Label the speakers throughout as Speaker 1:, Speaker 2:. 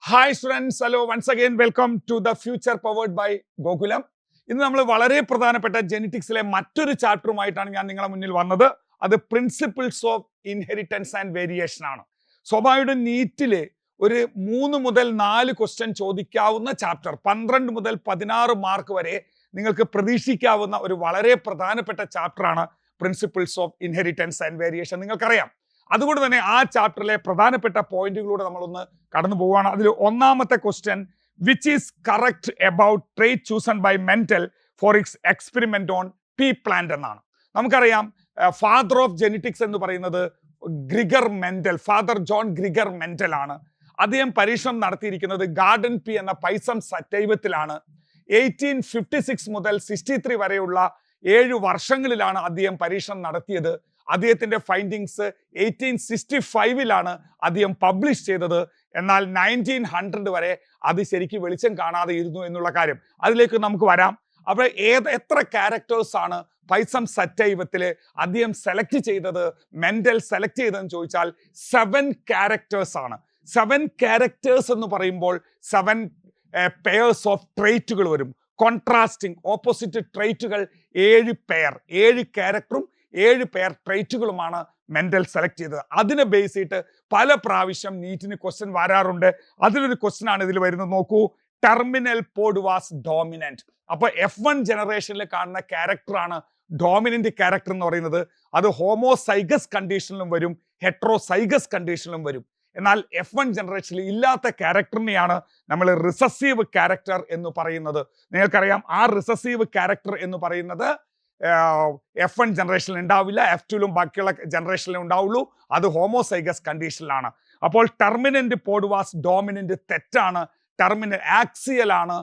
Speaker 1: Hi students, hello, once again welcome to the future powered by Gokulam. ഇന്ന് നമ്മൾ വളരെ പ്രധാനപ്പെട്ട ജെനറ്റിക്സിലെ മറ്റൊരു ചാപ്റ്ററുമായിട്ടാണ് ഞാൻ നിങ്ങളുടെ മുന്നിൽ വന്നത്. അത് principles of inheritance and variation ആണ്. സ്വാഭാവികമായിട്ടും നീറ്റില് ഒരു 3 മുതൽ 4 ക്വസ്റ്റ്യൻ ചോദിക്കാവുന്ന ചാപ്റ്റർ, 12 മുതൽ 16 മാർക്ക് വരെ നിങ്ങൾക്ക് പ്രതീക്ഷിക്കാവുന്ന ഒരു വളരെ പ്രധാനപ്പെട്ട ചാപ്റ്ററാണ് principles of inheritance and variation. നിങ്ങൾക്കറിയാം. അതുകൊണ്ട് തന്നെ ആ ചാപ്റ്ററിലെ പ്രധാനപ്പെട്ട പോയിന്റുകളിലൂടെ നമ്മളൊന്ന് കടന്നു പോവുകയാണ്. അതിൽ ഒന്നാമത്തെ question, which is correct about trait chosen by Mendel for its experiment on pea plant എന്നാണ്. നമുക്കറിയാം, ഫാദർ ഓഫ് ജെനറ്റിക്സ് എന്ന് പറയുന്നത് Gregor Mendel, father John Gregor Mendel ആണ്. അദ്ദേഹം പരീക്ഷണം നടത്തിയിരിക്കുന്നത് ഗാർഡൻ പി എന്ന പൈസം സറ്റൈവത്തിലാണ്. 1856 മുതൽ 63 വരെയുള്ള 7 വർഷങ്ങളിലാണ് അദ്ദേഹം പരീക്ഷണം നടത്തിയത്. അദ്ദേഹത്തിന്റെ ഫൈൻഡിങ്സ് 1865 അദ്ദേഹം പബ്ലിഷ് ചെയ്തത്. എന്നാൽ 1900 വരെ അത് ശരിക്കും വെളിച്ചം കാണാതെ ഇരുന്നു എന്നുള്ള കാര്യം, അതിലേക്ക് നമുക്ക് വരാം. അപ്പോൾ എത്ര ക്യാരക്ടേഴ്സ് ആണ് പൈസം സറ്റൈവത്തില് അദ്ദേഹം സെലക്ട് ചെയ്തത്, മെന്റൽ സെലക്ട് ചെയ്തതെന്ന് ചോദിച്ചാൽ 7 ക്യാരക്ടേഴ്സ് ആണ്. 7 ക്യാരക്ടേഴ്സ് എന്ന് പറയുമ്പോൾ 7 പെയർസ് ഓഫ് ട്രേറ്റുകൾ വരും. കോൺട്രാസ്റ്റിംഗ് ഓപ്പോസിറ്റ് ട്രേറ്റുകൾ 7 പെയർ, 7 ക്യാരക്ടറും 7 പെയർ ട്രേറ്റുകളുമാണ് മെന്റൽ സെലക്ട് ചെയ്തത്. അതിനെ ബേസ് ചെയ്തിട്ട് പല പ്രാവശ്യം നീറ്റിന് ക്വസ്റ്റ്യൻ വരാറുണ്ട്. അതിലൊരു ക്വസ്റ്റ്യൻ ആണ് ഇതിൽ വരുന്നത്. നോക്കൂ, ടെർമിനൽ പോഡ് വാസ് ഡോമിനന്റ്. അപ്പൊ F1 ജനറേഷനിൽ കാണുന്ന ക്യാരക്ടറാണ് ഡോമിനന്റ് ക്യാരക്ടർ എന്ന് പറയുന്നത്. അത് ഹോമോസൈഗസ് കണ്ടീഷനിലും വരും, ഹെട്രോസൈഗസ് കണ്ടീഷനിലും വരും. എന്നാൽ F1 ജനറേഷനിൽ ഇല്ലാത്ത ക്യാരക്ടറിനെയാണ് നമ്മൾ റിസസീവ് ക്യാരക്ടർ എന്ന് പറയുന്നത്. നിങ്ങൾക്കറിയാം, ആ റിസസീവ് ക്യാരക്ടർ എന്ന് പറയുന്നത് F1 ജനറേഷനിൽ ഉണ്ടാവില്ല, F2ലും ബാക്കിയുള്ള ജനറേഷനിലും ഉണ്ടാവുള്ളൂ. അത് ഹോമോസൈഗസ് കണ്ടീഷനിലാണ്. അപ്പോൾ ടെർമിനന്റ് പോഡ് വാസ് ഡോമിനന്റ് തെറ്റാണ്. ടെർമിനൽ ആക്സിയൽ ആണ്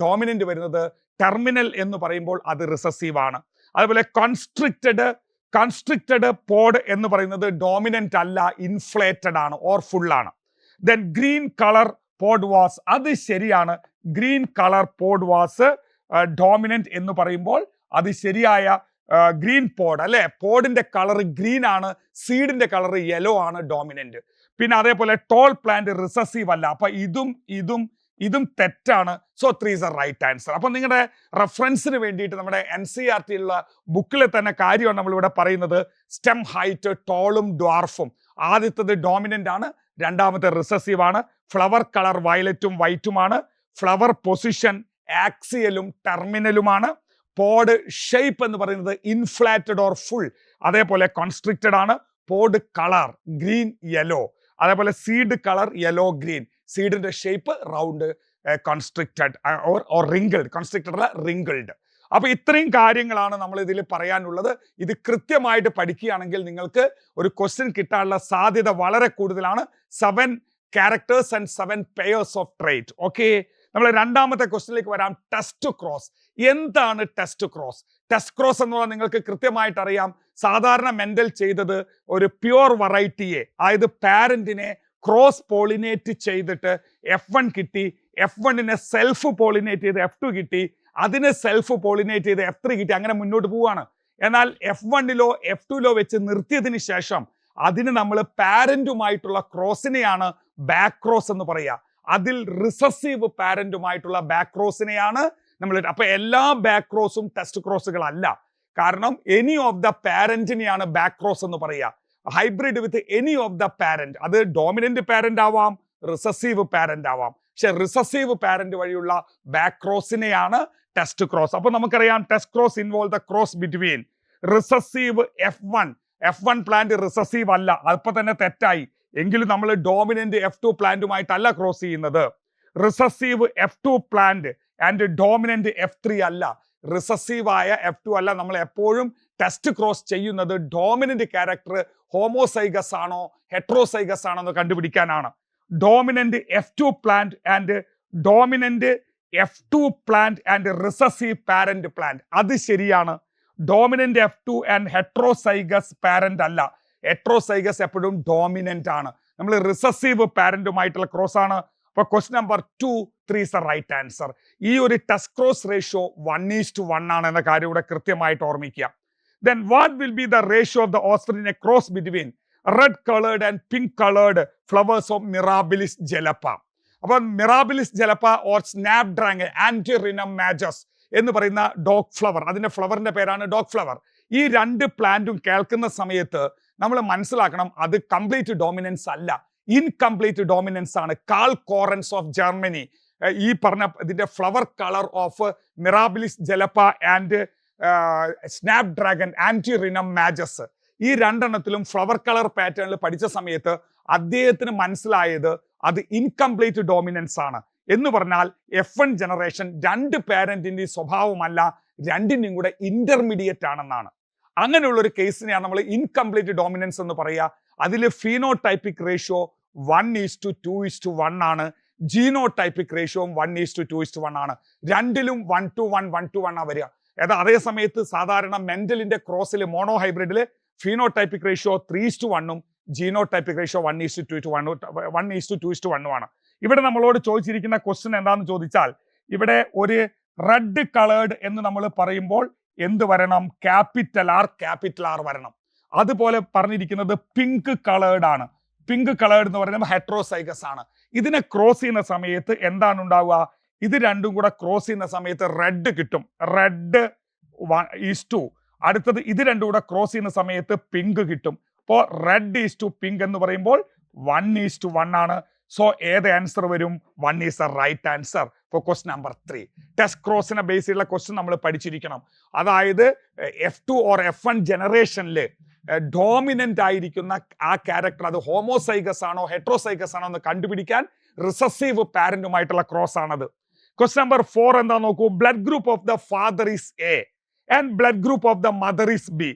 Speaker 1: ഡോമിനന്റ് വരുന്നത്. ടെർമിനൽ എന്ന് പറയുമ്പോൾ അത് റിസസീവ് ആണ്. അതുപോലെ കൺസ്ട്രിക്റ്റഡ് പോഡ് എന്ന് പറയുന്നത് ഡോമിനന്റ് അല്ല, ഇൻഫ്ലേറ്റഡ് ആണ് ഓർ ഫുൾ ആണ്. Then green colour pod was, അത് ശരിയാണ്. Green colour pod was dominant എന്ന് പറയുമ്പോൾ അത് ശരിയായ ഗ്രീൻ പോഡ് അല്ലെ. പോഡിന്റെ കളർ ഗ്രീൻ ആണ്, സീഡിന്റെ കളർ യെല്ലോ ആണ് ഡോമിനന്റ്. പിന്നെ അതേപോലെ ടോൾ പ്ലാന്റ് റിസസീവ് അല്ല. അപ്പൊ ഇതും തെറ്റാണ്. So 3 is the right answer. അപ്പൊ നിങ്ങളുടെ റെഫറൻസിന് വേണ്ടിയിട്ട് നമ്മുടെ NCERT ഉള്ള ബുക്കിലെ തന്നെ കാര്യമാണ് നമ്മളിവിടെ പറയുന്നത്. സ്റ്റെം ഹൈറ്റ്, ടോളും ഡ്വാർഫും. ആദ്യത്തത് ഡോമിനന്റ് ആണ്, രണ്ടാമത്തെ റിസസീവ് ആണ്. ഫ്ലവർ കളർ വയലറ്റും വൈറ്റുമാണ്. ഫ്ലവർ പൊസിഷൻ ആക്സിയലും ടെർമിനലുമാണ്. പോഡ് ഷേപ്പ് എന്ന് പറയുന്നത് ഇൻഫ്ലാറ്റഡ് ഓർ ഫുൾ, അതേപോലെ കോൺസ്ട്രിക്റ്റഡ് ആണ്. പോഡ് കളർ ഗ്രീൻ യെല്ലോ, അതേപോലെ സീഡ് കളർ യെല്ലോ ഗ്രീൻ. സീഡിന്റെ shape round, constricted or wrinkled. Constricted അല്ല, റിങ്കിൾഡ്. അപ്പൊ ഇത്രയും കാര്യങ്ങളാണ് നമ്മൾ ഇതിൽ പറയാനുള്ളത്. ഇത് കൃത്യമായിട്ട് പഠിക്കുകയാണെങ്കിൽ നിങ്ങൾക്ക് ഒരു ക്വസ്റ്റ്യൻ കിട്ടാനുള്ള സാധ്യത വളരെ കൂടുതലാണ്. 7 characters and 7 pairs of trait. Okay, നമ്മൾ രണ്ടാമത്തെ ക്വസ്റ്റ്യനിലേക്ക് വരാം. Test cross. എന്താണ് ടെസ്റ്റ് ക്രോസ്? ടെസ്റ്റ് ക്രോസ് എന്നുള്ളത് നിങ്ങൾക്ക് കൃത്യമായിട്ട് അറിയാം. സാധാരണ മെന്റൽ ചെയ്തത് ഒരു പ്യുവർ വെറൈറ്റിയെ, അതായത് പാരന്റിനെ ക്രോസ് പോളിനേറ്റ് ചെയ്തിട്ട് F1 കിട്ടി, F1നെ സെൽഫ് പോളിനേറ്റ് ചെയ്ത് F2 കിട്ടി, അതിനെ സെൽഫ് പോളിനേറ്റ് ചെയ്ത് F3 കിട്ടി, അങ്ങനെ മുന്നോട്ട് പോവാണ്. എന്നാൽ F1ലോ F2ലോ വെച്ച് നിർത്തിയതിന് ശേഷം അതിന് നമ്മൾ പാരന്റുമായിട്ടുള്ള ക്രോസിനെയാണ് ബാക്ക് ക്രോസ് എന്ന് പറയുക. അതിൽ റിസസീവ് പാരന്റുമായിട്ടുള്ള ബാക്ക് ക്രോസിനെയാണ് നമ്മൾ. അപ്പൊ എല്ലാ ബാക്ക് ക്രോസും ടെസ്റ്റ് ക്രോസുകളല്ല. കാരണം എനി ഓഫ് ദ പാരന്റിനെയാണ് ബാക്ക് ക്രോസ് എന്ന് പറയുക. Hybrid with any of the parent. അത് ഡോമിനന്റ് പാരന്റ് ആവാം, റിസസീവ് പാരന്റ് ആവാം. പക്ഷെ റിസസീവ് പാരന്റ് വഴിയുള്ള ബാക്ക് ക്രോസിനെയാണ് ടെസ്റ്റ് ക്രോസ്. അപ്പൊ നമുക്കറിയാം, test cross involve the cross between recessive F1 plant recessive അല്ല, അപ്പൊ തന്നെ തെറ്റായി. എങ്കിലും നമ്മൾ ഡോമിനന്റ് F2 പ്ലാന്റുമായിട്ടല്ല ക്രോസ് ചെയ്യുന്നത്. Recessive F2 plant and dominant F3 അല്ല, റിസസീവായ F2 അല്ല. നമ്മൾ എപ്പോഴും ടെസ്റ്റ് ക്രോസ് ചെയ്യുന്നത് ഡോമിനന്റ് ക്യാരക്ടർ ഹോമോസൈഗസ് ആണോ ഹെട്രോസൈഗസ് ആണോ എന്ന് കണ്ടുപിടിക്കാനാണ്. Dominant F2 plant and dominant F2 plant and recessive parent plant, അത് ശരിയാണ്. Dominant F2 and heterozygous parent അല്ല. ഹെട്രോസൈഗസ് എപ്പോഴും ഡോമിനന്റ് ആണ്. നമ്മൾ റിസസീവ് പാരന്റുമായിട്ടുള്ള ക്രോസ് ആണ്. അപ്പൊ question number 2, 3 is the right answer. ഈ ഒരു ടെസ്റ്റ് ക്രോസ് റേഷ്യോ 1:1 ആണ് എന്ന കാര്യം ഇവിടെ കൃത്യമായിട്ട് ഓർമ്മിക്കുക. Then what will be the ratio of the offspring in a cross between red colored and pink colored flowers of Mirabilis gelapa? അപ്പൊ mirabilis ജലപ്പ or snap dragon, Antirrhinum മാജസ് എന്ന് പറയുന്ന ഡോഗ് ഫ്ലവർ, അതിന്റെ ഫ്ലവറിന്റെ പേരാണ് ഡോഗ് ഫ്ലവർ. ഈ രണ്ട് പ്ലാന്റും കേൾക്കുന്ന സമയത്ത് നമ്മൾ മനസ്സിലാക്കണം അത് കംപ്ലീറ്റ് ഡോമിനൻസ് അല്ല, ഇൻകംപ്ലീറ്റ് ഡോമിനൻസ് ആണ്. കാൾ കോറൻസ് ഓഫ് ജർമ്മനി ഈ പറഞ്ഞ ഇതിന്റെ flower colour of Mirabilis jalapa and snapdragon, Antirrhinum majus, ഈ രണ്ടെണ്ണത്തിലും ഫ്ലവർ കളർ പാറ്റേണിൽ പഠിച്ച സമയത്ത് അദ്ദേഹത്തിന് മനസ്സിലായത് അത് ഇൻകംപ്ലീറ്റ് ഡോമിനൻസ് ആണ്. എന്ന് പറഞ്ഞാൽ F1 ജനറേഷൻ രണ്ട് പാരന്റിന്റെ സ്വഭാവമല്ല, രണ്ടിനും കൂടെ ഇന്റർമീഡിയറ്റ് ആണെന്നാണ്. അങ്ങനെയുള്ള ഒരു കേസിനെയാണ് നമ്മൾ ഇൻകംപ്ലീറ്റ് ഡോമിനൻസ് എന്ന് പറയുക. അതിൽ ഫീനോടൈപ്പിക് റേഷ്യോ 1:2:1 ആണ്, ജീനോടൈപ്പിക് റേഷ്യോ 1:2:1 ആണ്. രണ്ടിലും 1:1 വരിക. അതേ സമയത്ത് സാധാരണ മെന്റലിന്റെ ക്രോസിൽ മോണോ ഹൈബ്രിഡില് ഫീനോടൈപ്പിക് റേഷ്യോ 3:1 ജീനോടൈപ്പിക് റേഷ്യോ 1:2:1 ആണ്. ഇവിടെ നമ്മളോട് ചോദിച്ചിരിക്കുന്ന ക്വസ്റ്റ്യൻ എന്താണെന്ന് ചോദിച്ചാൽ, ഇവിടെ ഒരു റെഡ് കളേർഡ് എന്ന് നമ്മൾ പറയുമ്പോൾ എന്ത് വരണം? ക്യാപിറ്റൽ ആർ വരണം. അതുപോലെ പറഞ്ഞിരിക്കുന്നത് പിങ്ക് കളേർഡ് ആണ്. പിങ്ക് കളേർഡ് എന്ന് പറയുമ്പോൾ ഹെട്രോസൈഗസ് ആണ്. ഇതിനെ ക്രോസ് ചെയ്യുന്ന സമയത്ത് എന്താണ് ഉണ്ടാവുക? ഇത് രണ്ടും കൂടെ ക്രോസ് ചെയ്യുന്ന സമയത്ത് റെഡ് കിട്ടും. റെഡ് 1:2. അടുത്തത് ഇത് രണ്ടും കൂടെ ക്രോസ് ചെയ്യുന്ന സമയത്ത് പിങ്ക് കിട്ടും. അപ്പോൾ റെഡ് പിങ്ക് എന്ന് പറയുമ്പോൾ 1:1 ആണ്. സോ ഏത് ആൻസർ വരും? 1 is the right answer for question number 3. Test ക്രോസിനെ ബേസ് ചെയ്തുള്ള ക്വസ്റ്റ്യൻ നമ്മൾ പഠിച്ചിരിക്കണം. അതായത് F2 ഓർ F1 ജനറേഷനിൽ ഡോമിനന്റ് ആയിരിക്കുന്ന ആ ക്യാരക്ടർ അത് ഹോമോസൈഗസ് ആണോ ഹെട്രോസൈഗസ് ആണോ എന്ന് കണ്ടുപിടിക്കാൻ റിസസീവ് പാരന്റുമായിട്ടുള്ള ക്രോസ് ആണത്. ക്വസ്റ്റ്യൻ നമ്പർ 4 എന്താ നോക്കൂ. Blood group of the father is A and blood group of the mother is B,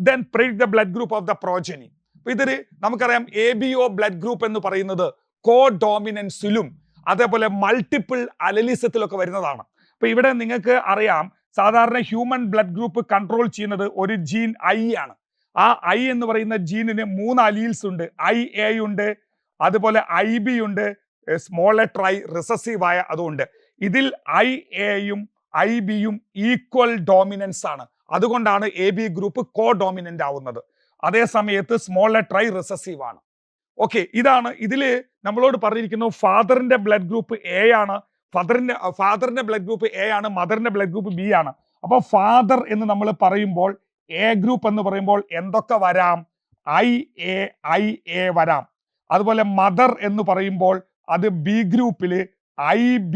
Speaker 1: then predict the blood group of the progeny. ഇതില് നമുക്കറിയാം ABO ബ്ലഡ് ഗ്രൂപ്പ് എന്ന് പറയുന്നത് കോ ഡോമിനൻസിലും അതേപോലെ മൾട്ടിപ്പിൾ അലലിസത്തിലൊക്കെ വരുന്നതാണ്. അപ്പൊ ഇവിടെ നിങ്ങൾക്ക് അറിയാം സാധാരണ ഹ്യൂമൻ ബ്ലഡ് ഗ്രൂപ്പ് കൺട്രോൾ ചെയ്യുന്നത് ഒരു ജീൻ I ആണ്. ആ I എന്ന് പറയുന്ന ജീനിന് 3 അലീൽസ് ഉണ്ട്. IA ഉണ്ട്, അതുപോലെ IB ഉണ്ട്, സ്മോൾ ലെറ്റർ I റിസസീവ് ആയ അതുകൊണ്ട്. ഇതിൽ IAയും IBയും ഈക്വൽ ഡോമിനൻസ് ആണ്. അതുകൊണ്ടാണ് AB ഗ്രൂപ്പ് കോ ഡോമിനന്റ് ആവുന്നത്. അതേ സമയത്ത് സ്മോൾ ലെറ്റർ I റിസസീവ് ആണ്. ഓക്കെ, ഇതാണ് ഇതില് നമ്മളോട് പറഞ്ഞിരിക്കുന്നു. ഫാദറിന്റെ ബ്ലഡ് ഗ്രൂപ്പ് A ആണ്, ഫാദറിന്റെ ബ്ലഡ് ഗ്രൂപ്പ് A ആണ്, മദറിന്റെ ബ്ലഡ് ഗ്രൂപ്പ് B ആണ്. അപ്പൊ ഫാദർ എന്ന് നമ്മൾ പറയുമ്പോൾ A ഗ്രൂപ്പ് എന്ന് പറയുമ്പോൾ എന്തൊക്കെ വരാം? IA വരാം. അതുപോലെ മദർ എന്ന് പറയുമ്പോൾ അത് B ഗ്രൂപ്പില് IB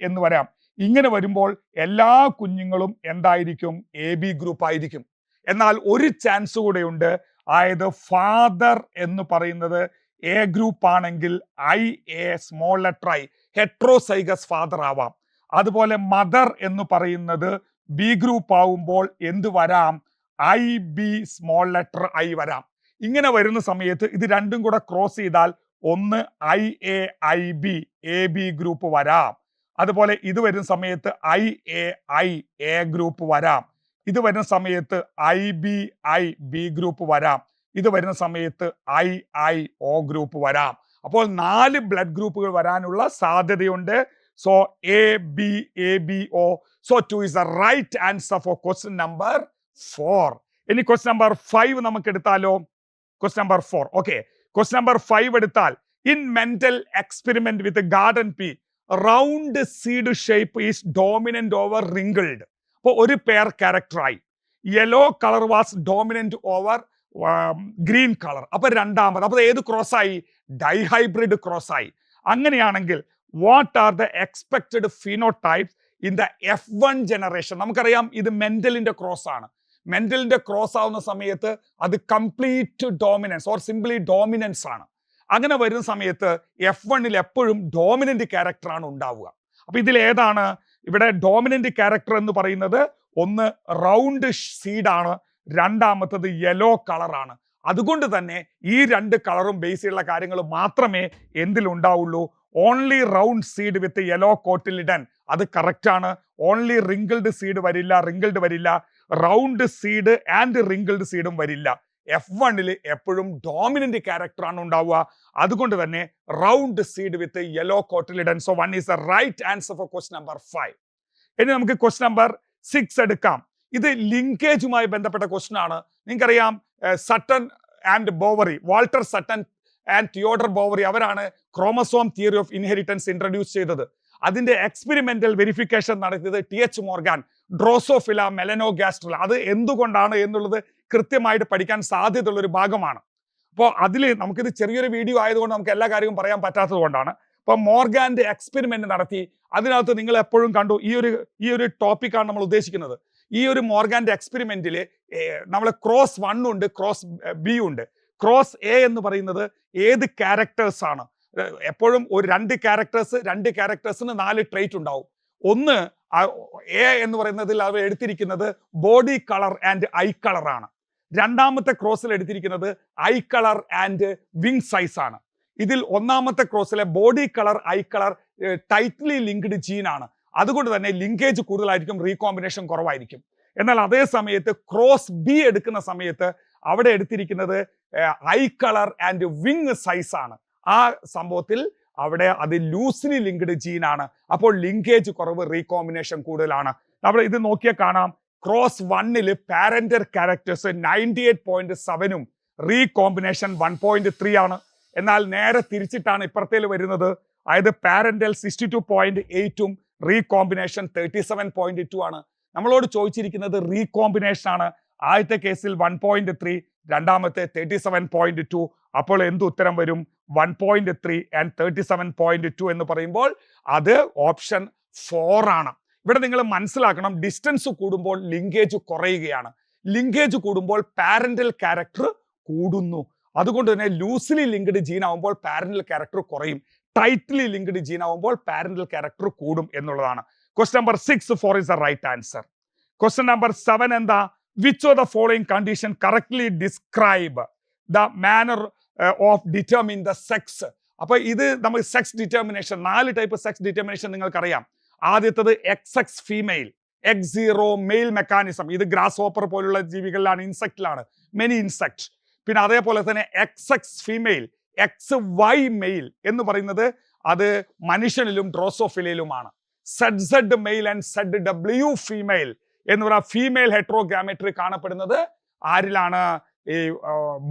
Speaker 1: എന്ന് വരാം. ഇങ്ങനെ വരുമ്പോൾ എല്ലാ കുഞ്ഞുങ്ങളും എന്തായിരിക്കും? AB ഗ്രൂപ്പ് ആയിരിക്കും. എന്നാൽ ഒരു ചാൻസ് കൂടെ ഉണ്ട്. അതായത് ഫാദർ എന്ന് പറയുന്നത് A ഗ്രൂപ്പ് ആണെങ്കിൽ IA small letter I heterozygous father ആവാം. അതുപോലെ മദർ എന്ന് പറയുന്നത് B ഗ്രൂപ്പ് ആവുമ്പോൾ എന്ത് വരാം? IB സ്മോൾ ലെറ്റർ I വരാം. ഇങ്ങനെ വരുന്ന സമയത്ത് ഇത് രണ്ടും കൂടെ ക്രോസ് ചെയ്താൽ ഒന്ന് IAIB AB ഗ്രൂപ്പ് വരാം. അതുപോലെ ഇത് വരുന്ന സമയത്ത് IAI A ഗ്രൂപ്പ് വരാം. ഇത് വരുന്ന സമയത്ത് IBI B ഗ്രൂപ്പ് വരാം. ഇത് വരുന്ന സമയത്ത് II O ഗ്രൂപ്പ് വരാം. അപ്പോൾ 4 ബ്ലഡ് ഗ്രൂപ്പുകൾ വരാനുള്ള സാധ്യതയുണ്ട്. So ABO. So 2 is the right answer for question number 4. ഇനി question number 5 നമുക്ക് എടുത്താലോ? question number 4. Okay, question number 5 എടുത്താൽ in mental experiment with a garden pea, round seed shape is dominant over wrinkled. അപ്പോൾ ഒരു pair ക്യാരക്ടറായി yellow colour was dominant over green colour. അപ്പൊ രണ്ടാമത് അപ്പൊ ഏത് ക്രോസ് ആയി? ഡൈഹൈബ്രിഡ് ക്രോസ് ആയി. അങ്ങനെയാണെങ്കിൽ what are the expected phenotypes in the F1 generation? നമുക്കറിയാം ഇത് മെന്റലിന്റെ ക്രോസ് ആണ്. മെന്റലിന്റെ ക്രോസ് ആവുന്ന സമയത്ത് അത് complete dominance or simply dominance ആണ്. അങ്ങനെ വരുന്ന സമയത്ത് F1 എപ്പോഴും ഡോമിനന്റ് ക്യാരക്ടറാണ് ഉണ്ടാവുക. അപ്പൊ ഇതിൽ ഏതാണ് ഇവിടെ ഡോമിനന്റ് ക്യാരക്ടർ എന്ന് പറയുന്നത്? ഒന്ന് റൗണ്ട് സീഡാണ്, രണ്ടാമത്തത് യെല്ലോ കളറാണ്. അതുകൊണ്ട് തന്നെ ഈ രണ്ട് കളറും ബേസ് ചെയ്തുള്ള കാര്യങ്ങൾ മാത്രമേ എന്തിലുണ്ടാവുള്ളൂ? Only round seed with yellow cotyledon, അത് കറക്റ്റ് ആണ്. ഓൺലി റിങ്കിൾഡ് സീഡ് വരില്ല. റൗണ്ട് സീഡ് ആൻഡ് റിങ്കിൾഡ് സീഡും വരില്ല. F1 എപ്പോഴും ഡോമിനന്റ് ക്യാരക്ടർ ആണ് ഉണ്ടാവുക. അതുകൊണ്ട് തന്നെ round seed with yellow cotyledon. So 1 is the right answer for question number 5. ഇനി നമുക്ക് question number 6 എടുക്കാം. ഇത് ലിങ്കേജുമായി ബന്ധപ്പെട്ട ക്വസ്റ്റ്യൻ ആണ്. നിങ്ങൾക്കറിയാം Sutton and Boveri, Walter Sutton and Theodore Boveri അവരാണ് chromosome theory of inheritance introduce ചെയ്തത്. അതിന്റെ എക്സ്പെരിമെന്റൽ വെരിഫിക്കേഷൻ നടത്തിയത് TH മോർഗാൻ, ഡ്രോസോഫില മെലനോഗാസ്ട്രല. അത് എന്തുകൊണ്ടാണ് എന്നുള്ളത് കൃത്യമായിട്ട് പഠിക്കാൻ സാധ്യതയുള്ള ഒരു ഭാഗമാണ്. അപ്പോൾ അതിൽ നമുക്കിത് ചെറിയൊരു വീഡിയോ ആയതുകൊണ്ട് നമുക്ക് എല്ലാ കാര്യവും പറയാൻ പറ്റാത്തത് കൊണ്ടാണ്. അപ്പോൾ മോർഗാന്റെ എക്സ്പെരിമെന്റ് നടത്തി, അതിനകത്ത് നിങ്ങൾ എപ്പോഴും കണ്ടു ഈ ഒരു ടോപ്പിക്കാണ് നമ്മൾ ഉദ്ദേശിക്കുന്നത്. ഈ ഒരു മോർഗാന്റെ എക്സ്പെരിമെന്റിൽ നമ്മൾ ക്രോസ് 1 ഉണ്ട്, ക്രോസ് B ഉണ്ട്. ക്രോസ് A എന്ന് പറയുന്നത് ഏത് ക്യാരക്ടേഴ്സ് ആണ്. എപ്പോഴും ഒരു രണ്ട് ക്യാരക്ടേഴ്സിന് 4 ട്രേറ്റ് ഉണ്ടാവും. ഒന്ന് A എന്ന് പറയുന്നതിൽ അവർ എടുത്തിരിക്കുന്നത് body colour and eye colour ആണ്. രണ്ടാമത്തെ ക്രോസിൽ എടുത്തിരിക്കുന്നത് eye colour and wing size ആണ്. ഇതിൽ ഒന്നാമത്തെ ക്രോസിലെ body colour eye colour tightly linked gene ആണ്. അതുകൊണ്ട് തന്നെ ലിങ്കേജ് കൂടുതലായിരിക്കും, റീകോമ്പിനേഷൻ കുറവായിരിക്കും. എന്നാൽ അതേ സമയത്ത് ക്രോസ് B എടുക്കുന്ന സമയത്ത് അവിടെ എടുത്തിരിക്കുന്നത് eye colour and wing size ആണ്. ആ സംഭവത്തിൽ അവിടെ അത് ലൂസ്ലി ലിങ്ക്ഡ് ജീൻ ആണ്. അപ്പോൾ ലിങ്കേജ് കുറവ്, റീകോമ്പിനേഷൻ കൂടുതലാണ്. നമ്മൾ ഇത് നോക്കിയാൽ കാണാം, ക്രോസ് 1 പാരന്റൽ ക്യാരക്ടേഴ്സ് 98.7ഉം റീകോമ്പിനേഷൻ 1.3 ആണ്. എന്നാൽ നേരെ തിരിച്ചിട്ടാണ് ഇപ്പുറത്തേൽ വരുന്നത്. അതായത് പാരന്റൽ 62.8ഉം റീകോമ്പിനേഷൻ 37.2 ആണ്. നമ്മളോട് ചോദിച്ചിരിക്കുന്നത് റീകോമ്പിനേഷൻ ആണ്. ആദ്യത്തെ കേസിൽ 1.3, രണ്ടാമത്തെ 37.2. അപ്പോൾ എന്ത് ഉത്തരം വരും? 1.3 ആൻഡ് 37.2 എന്ന് പറയുമ്പോൾ അത് ഓപ്ഷൻ 4 ആണ്. ഇവിടെ നിങ്ങൾ മനസ്സിലാക്കണം, ഡിസ്റ്റൻസ് കൂടുമ്പോൾ ലിങ്കേജ് കുറയുകയാണ്, ലിങ്കേജ് കൂടുമ്പോൾ പാരന്റൽ ക്യാരക്ടർ കൂടുന്നു. അതുകൊണ്ട് തന്നെ ലൂസ്ലി ലിങ്ക്ഡ് ജീൻ ആവുമ്പോൾ പാരന്റൽ ക്യാരക്ടർ കുറയും, ടൈറ്റ്ലി ലിങ്ക്ഡ് ജീൻ ആവുമ്പോൾ പാരന്റൽ ക്യാരക്ടർ കൂടും എന്നുള്ളതാണ്. Question number 6 4 is the right answer. Question number 7 എന്താ? Which of the following condition correctly describe the manner of determine the sex? അപ്പൊ ഇത് നമ്മൾ sex determination, 4 type sex determination നിങ്ങൾക്കറിയാം. ആദ്യത്തത് XX female, X0 male mechanism. ഇത് grasshopper പോലുള്ള ജീവികളിലാണ്, ഇൻസെക്റ്റിലാണ്, many insect. പിന്നെ അതേപോലെ തന്നെ XX ഫീമെയിൽ, XY മെയിൽ എന്ന് പറയുന്നത് അത് മനുഷ്യനിലും ഡ്രോസോഫിലയിലുമാണ്. ZZ male and ZW female എന്ന് പറയുന്ന ഫീമെയിൽ ഹെട്രോഗ്രാമറ്ററി കാണപ്പെടുന്നത് ആരിലാണ്? ഈ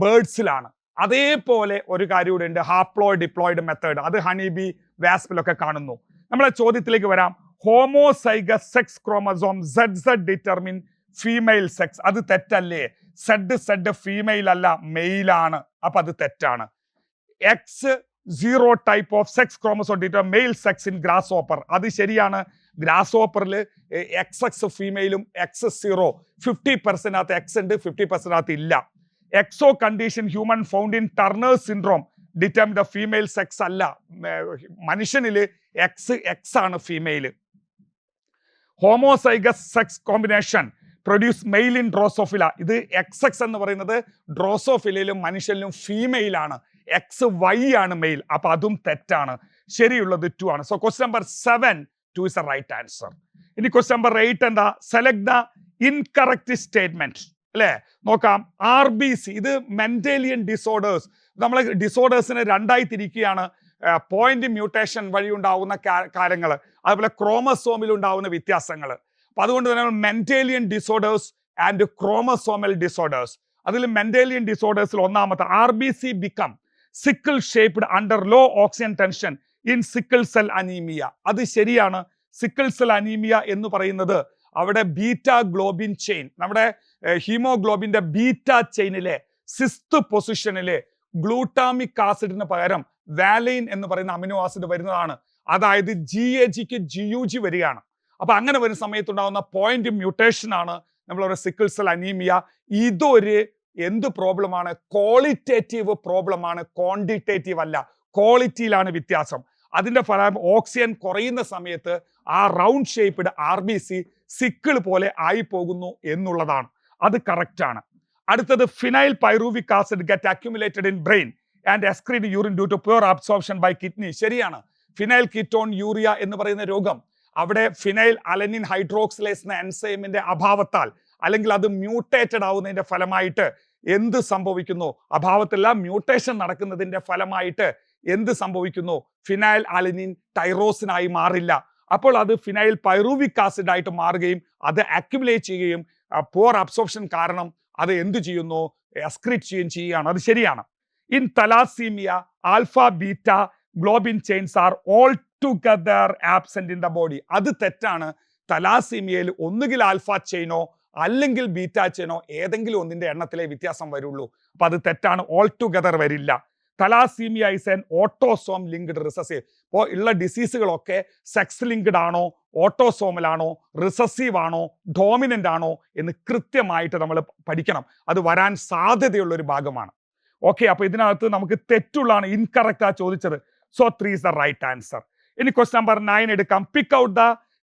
Speaker 1: ബേർഡ്സിലാണ്. അതേപോലെ ഒരു കാര്യം കൂടെ ഉണ്ട്, ഹാപ്ലോയിഡ് ഡിപ്ലോയിഡ് മെത്തേഡ്. അത് ഹണി ബി, വാസ്പിലൊക്കെ കാണുന്നു. നമ്മളെ ചോദ്യത്തിലേക്ക് വരാം. Homozygous sex chromosome ZZ determine female sex. അത് തെറ്റല്ലേ? Z ഫീമെയിൽ അല്ല, മെയിലാണ്. അപ്പൊ അത് തെറ്റാണ്. X0 type of sex chromosome determine male sex in grasshopper. അത് ശരിയാണ്. ഗ്രാസ് ഹോപ്പറിൽ XX ഫീമെയിലും X0 50% X ഉണ്ട്, 50% ഇല്ല. X O condition human found in Turner syndrome determine the female sex അല്ല. മനുഷ്യനില് X ആണ് female. Homozygous sex combination produce male in Drosophila. ഇത് XX എന്ന് പറയുന്നത് ഡ്രോസോഫിലയിലും മനുഷ്യനിലും ഫീമെയിൽ ആണ്, XY ആണ് മെയിൽ. അപ്പൊ അതും തെറ്റാണ്. ശരിയുള്ളത് 2 ആണ്. So question number 7 2 is the right answer. ഇനി ക്വസ്റ്റ്യൻ നമ്പർ 8 എന്താ? Select the incorrect statement. അല്ലെ, നോക്കാം. RBC ഇത് മെന്റേലിയൻ ഡിസോർഡേഴ്സ്. നമ്മൾ ഡിസോർഡേഴ്സിനെ രണ്ടായി തിരിക്കുകയാണ്. പോയിന്റ് മ്യൂട്ടേഷൻ വഴി ഉണ്ടാവുന്ന കാര്യങ്ങൾ, അതുപോലെ ക്രോമസോമിൽ ഉണ്ടാവുന്ന വ്യത്യാസങ്ങൾ. അപ്പൊ അതുകൊണ്ട് തന്നെ Mendelian disorders and chromosomal disorders. അതിൽ മെന്റേലിയൻ ഡിസോർഡേഴ്സിൽ ഒന്നാമത്തെ RBC become sickle shaped under low oxygen tension in sickle cell anaemia. അത് ശരിയാണ്. സിക്കിൾ സെൽ അനീമിയ എന്ന് പറയുന്നത് അവിടെ ബീറ്റ ഗ്ലോബിൻ ചെയിൻ, നമ്മുടെ ഹീമോഗ്ലോബിന്റെ ബീറ്റ ചെയിനിലെ 6th പൊസിഷനിലെ ഗ്ലൂട്ടാമിക് ആസിഡിന് പകരം വാലൈൻ എന്ന് പറയുന്ന അമിനോ ആസിഡ് വരുന്നതാണ്. അതായത് GAGക്ക് GUG വരികയാണ്. അപ്പൊ അങ്ങനെ വരുന്ന സമയത്തുണ്ടാകുന്ന പോയിന്റ് മ്യൂട്ടേഷൻ ആണ് നമ്മളൊരു സിക്കിൾ സെൽ അനീമിയ. ഇതൊരു എന്ത് പ്രോബ്ലമാണ്? ക്വാളിറ്റേറ്റീവ് പ്രോബ്ലമാണ്, ക്വാണ്ടിറ്റേറ്റീവ് അല്ല. ക്വാളിറ്റിയിലാണ് വ്യത്യാസം. അതിന്റെ ഫലം ഓക്സിജൻ കുറയുന്ന സമയത്ത് ആ റൗണ്ട് ഷേപ്ഡ് RBC സിക്കിൾ പോലെ ആയി പോകുന്നു എന്നുള്ളതാണ്. അത് കറക്റ്റ് ആണ്. അടുത്തത് phenylpyruvic acid get accumulated in brain and excrete urine due to pure absorption by kidney. ശരിയാണ്. ഫിനൈൽ കീറ്റോൺ യൂറിയ എന്ന് പറയുന്ന രോഗം, അവിടെ ഫിനൈൽ അലനിൻ ഹൈഡ്രോക്സിലേസ് എന്ന എൻസൈമിന്റെ അഭാവത്താൽ അല്ലെങ്കിൽ അത് മ്യൂട്ടേറ്റഡ് ആവുന്നതിന്റെ ഫലമായിട്ട് എന്ത് സംഭവിക്കുന്നു? അഭാവത്തില്ല, മ്യൂട്ടേഷൻ നടക്കുന്നതിന്റെ ഫലമായിട്ട് എന്ത് സംഭവിക്കുന്നു? ഫിനൈൽ അലനിൻ ടൈറോസിനായി മാറില്ല. അപ്പോൾ അത് ഫിനൈൽ പൈറൂവിക് ആസിഡ് ആയിട്ട് മാറുകയും അത് അക്യുമുലേറ്റ് ചെയ്യുകയും പുവർ അബ്സോർപ്ഷൻ കാരണം അത് എന്ത് ചെയ്യുന്നു? എക്സ്ക്രീറ്റ് ചെയ്യുകയും ചെയ്യുകയാണ്. അത് ശരിയാണ്. In thalassaemia alpha beta globin chains are all together absent in the body. അത് തെറ്റാണ്. തലാസീമിയയിൽ ഒന്നുകിൽ ആൽഫ ചെയിനോ അല്ലെങ്കിൽ ബീറ്റ ചെയിനോ ഏതെങ്കിലും ഒന്നിന്റെ എണ്ണത്തിലെ വ്യത്യാസം വരുള്ളൂ. അപ്പൊ അത് തെറ്റാണ്, ഓൾ ടുഗദർ വരില്ല. Thalassemia is an autosome linked recessive. അപ്പോൾ ഉള്ള ഡിസീസുകളൊക്കെ സെക്സ് ലിങ്ക്ഡ് ആണോ, ഓട്ടോസോമൽ ആണോ, റിസസീവ് ആണോ, ഡോമിനന്റ് ആണോ എന്ന് കൃത്യമായിട്ട് നമ്മൾ പഠിക്കണം. അത് വരാൻ സാധ്യതയുള്ള ഒരു ഭാഗമാണ്. ഓക്കെ, അപ്പൊ ഇതിനകത്ത് നമുക്ക് തെറ്റുള്ളതാണ്, ഇൻകറക്റ്റ് ആ ചോദിച്ചത്. So 3 is the right answer. ഇനി ക്വസ്റ്റ്യൻ നമ്പർ 9 എടുക്കാം. Pick out the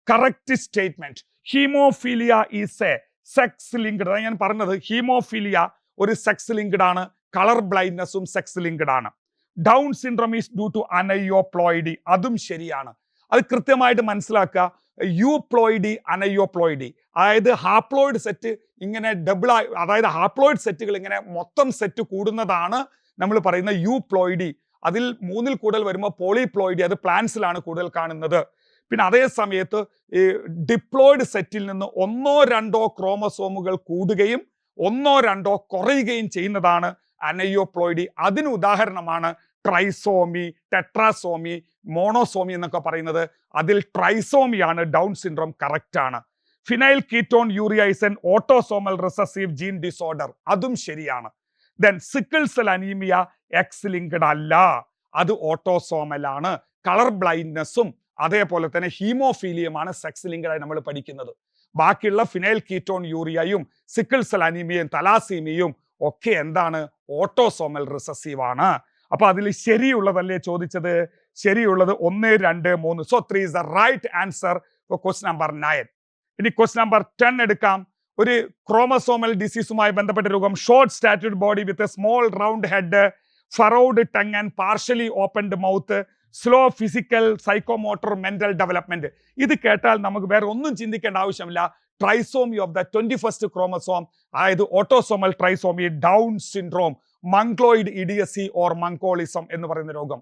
Speaker 1: correct statement. Haemophilia is a sex linked. ഞാൻ പറഞ്ഞത് ഹീമോഫീലിയ ഒരു സെക്സ് ലിങ്ക്ഡ് ആണ്, കളർ ബ്ലൈൻഡ്നെസ്സും സെക്സ് ലിങ്ക്ഡ് ആണ്. Down syndrome is due to aneuploidy, അതും ശരിയാണ്. അത് കൃത്യമായിട്ട് മനസ്സിലാക്കുക. യൂപ്ലോയിഡി അനയോപ്ലോയിഡി, അതായത് ഹാപ്ലോയിഡ് സെറ്റ് ഇങ്ങനെ ഡബിൾ ആയി, അതായത് ഹാപ്ലോയിഡ് സെറ്റുകൾ ഇങ്ങനെ മൊത്തം സെറ്റ് കൂടുന്നതാണ് നമ്മൾ പറയുന്ന യൂപ്ലോയിഡി. അതിൽ 3-ൽ കൂടുതൽ വരുമ്പോൾ പോളിപ്ലോയിഡി, അത് പ്ലാന്റ്സിലാണ് കൂടുതൽ കാണുന്നത്. പിന്നെ അതേ സമയത്ത് ഈ ഡിപ്ലോയിഡ് സെറ്റിൽ നിന്ന് 1-2 ക്രോമസോമുകൾ കൂടുകയും 1-2 കുറയുകയും ചെയ്യുന്നതാണ് അനയോപ്ലോയിഡി. അതിന് ഉദാഹരണമാണ് ട്രൈസോമി, ടെട്രാസോമി, മോണോസോമി എന്നൊക്കെ പറയുന്നത്. അതിൽ ട്രൈസോമിയാണ് ഡൗൺ സിൻഡ്രോം, കറക്റ്റ് ആണ്. Phenylketonuria is an autosomal recessive gene disorder, അതും ശരിയാണ്. Then sickle cell anaemia X linked അല്ല, അത് ഓട്ടോസോമൽ ആണ്. കളർ ബ്ലൈൻഡ്നെസ്സും അതേപോലെ തന്നെ ഹീമോഫീലിയമാണ് സെക്സ് ലിങ്ക്ഡ് ആയി നമ്മൾ പഠിക്കുന്നത്. ബാക്കിയുള്ള ഫിനൈൽ കീറ്റോൺ യൂറിയയും സിക്കിൾ സെൽ അനീമിയയും തലാസീമിയയും ഒക്കെ എന്താണ്, ഓട്ടോസോമൽ റിസസീവ് ആണ്. അപ്പൊ അതിൽ ശരിയുള്ളതല്ലേ ചോദിച്ചത്? ശരിയുള്ളത് 1, 2, 3. So 3 is the right answer for question number 9. ഇനി ക്വസ്റ്റ്യൻ നമ്പർ 10 എടുക്കാം. ഒരു ക്രോമസോമൽ ഡിസീസുമായി ബന്ധപ്പെട്ട രോഗം. Short statured body with a small round head, furrowed tongue and partially opened mouth, slow physical psychomotor mental development. ഇത് കേട്ടാൽ നമുക്ക് വേറെ ഒന്നും ചിന്തിക്കേണ്ട ആവശ്യമില്ല. Trisomy of the 21st chromosome, അതായത് autosomal trisomy, Down syndrome, mongoloid idiocy or mongolism എന്ന് പറയുന്ന രോഗം.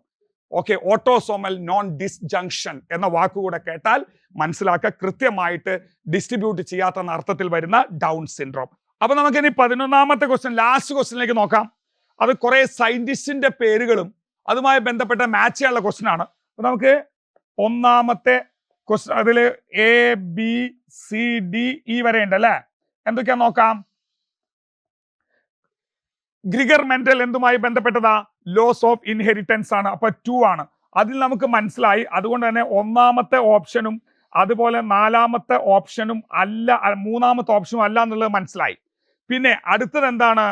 Speaker 1: ഓക്കെ, ഓട്ടോസോമൽ നോൺ ഡിസ്ജങ്ഷൻ എന്ന വാക്കുകൂടെ കേട്ടാൽ മനസ്സിലാക്കുക, കൃത്യമായിട്ട് ഡിസ്ട്രിബ്യൂട്ട് ചെയ്യാത്ത അർത്ഥത്തിൽ വരുന്ന ഡൗൺ സിൻഡ്രോം. അപ്പൊ നമുക്കിനി 11ാമത്തെ ക്വസ്റ്റ്യൻ, ലാസ്റ്റ് ക്വസ്റ്റ്യനിലേക്ക് നോക്കാം. അത് കുറെ സയന്റിസ്റ്റിന്റെ പേരുകളും അതുമായി ബന്ധപ്പെട്ട മാച്ച് ചെയ്യാനുള്ള ക്വസ്റ്റ്യൻ ആണ്. നമുക്ക് 1ാമത്തെ ക്വസ്റ്റ്യൻ, അതിൽ ABCDE വരെ ഉണ്ട് അല്ലെ? എന്തൊക്കെയാ നോക്കാം. ഗ്രിഗർ മെന്റൽ എന്തുമായി ബന്ധപ്പെട്ടതാ? ലോസ് ഓഫ് ഇൻഹെറിറ്റൻസ് ആണ്. അപ്പൊ 2 ആണ്. അതിൽ നമുക്ക് മനസ്സിലായി. അതുകൊണ്ട് തന്നെ 1ാമത്തെ ഓപ്ഷനും അതുപോലെ 4ാമത്തെ ഓപ്ഷനും അല്ല, 3ാമത്തെ ഓപ്ഷനും അല്ല എന്നുള്ളത് മനസ്സിലായി. പിന്നെ അടുത്തത് എന്താണ്?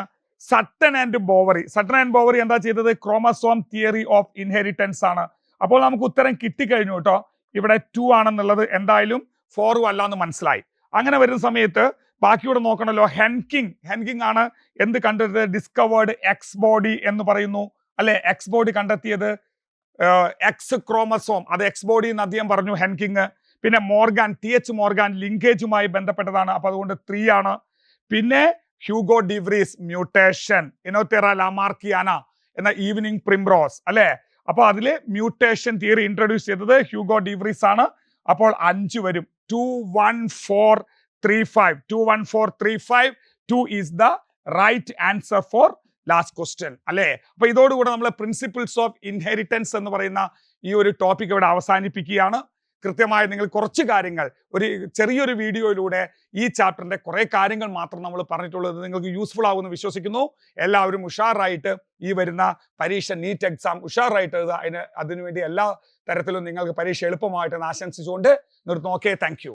Speaker 1: Sutton and Bovary. Sutton and Bovary എന്താ ചെയ്തത്? ക്രോമസോം തിയറി ഓഫ് ഇൻഹെറിറ്റൻസ് ആണ്. അപ്പോൾ നമുക്ക് ഉത്തരം കിട്ടിക്കഴിഞ്ഞു കേട്ടോ. ഇവിടെ 2 ആണെന്നുള്ളത് എന്തായാലും 4 അല്ല എന്ന് മനസ്സിലായി. അങ്ങനെ വരുന്ന സമയത്ത് ബാക്കിയൂടെ നോക്കണല്ലോ. ഹെൻകിങ് ആണ് എന്ത് കണ്ടെത്തിയത്? ഡിസ്കവേർഡ് എക്സ് ബോഡി എന്ന് പറയുന്നു അല്ലെ? എക്സ് ബോഡി കണ്ടെത്തിയത് എക്സ് ക്രോമസോം, അത് എക്സ് ബോഡി എന്ന് അദ്ദേഹം പറഞ്ഞു ഹെൻകിങ്. പിന്നെ മോർഗാൻ, TH മോർഗാൻ ലിങ്കേജുമായി ബന്ധപ്പെട്ടതാണ്. അപ്പൊ അതുകൊണ്ട് 3 ആണ്. പിന്നെ ഹ്യൂഗോ ഡിവ്രീസ് മ്യൂട്ടേഷൻ, ഇനോതെറ ലാമാർക്കിയാന എന്ന ഈവനിങ് പ്രിംറോസ് അല്ലെ? അപ്പൊ അതില് മ്യൂട്ടേഷൻ തിയറി ഇൻട്രൊഡ്യൂസ് ചെയ്തത് ഹ്യൂഗോ ഡിവ്രീസ് ആണ്. അപ്പോൾ 5 വരും. 21435 21435 2 is the right answer for last question അല്ലേ? അപ്പൊ ഇതോടുകൂടെ നമ്മൾ പ്രിൻസിപ്പിൾസ് ഓഫ് ഇൻഹെറിറ്റൻസ് എന്ന് പറയുന്ന ഈ ഒരു ടോപ്പിക് ഇവിടെ അവസാനിപ്പിക്കുകയാണ്. കൃത്യമായി നിങ്ങൾ കുറച്ച് കാര്യങ്ങൾ ഒരു ചെറിയൊരു വീഡിയോയിലൂടെ ഈ ചാപ്റ്ററിന്റെ കുറെ കാര്യങ്ങൾ മാത്രം നമ്മൾ പറഞ്ഞിട്ടുള്ളത് നിങ്ങൾക്ക് യൂസ്ഫുൾ ആവുമെന്ന് വിശ്വസിക്കുന്നു. എല്ലാവരും ഉഷാറായിട്ട് ഈ വരുന്ന പരീക്ഷ, നീറ്റ് എക്സാം ഉഷാറായിട്ട് അതിനുവേണ്ടി എല്ലാ തരത്തിലും നിങ്ങൾക്ക് പരീക്ഷ എളുപ്പമായിട്ടെന്ന് ആശംസിച്ചുകൊണ്ട് നിർത്തുന്നു. Okay, thank you.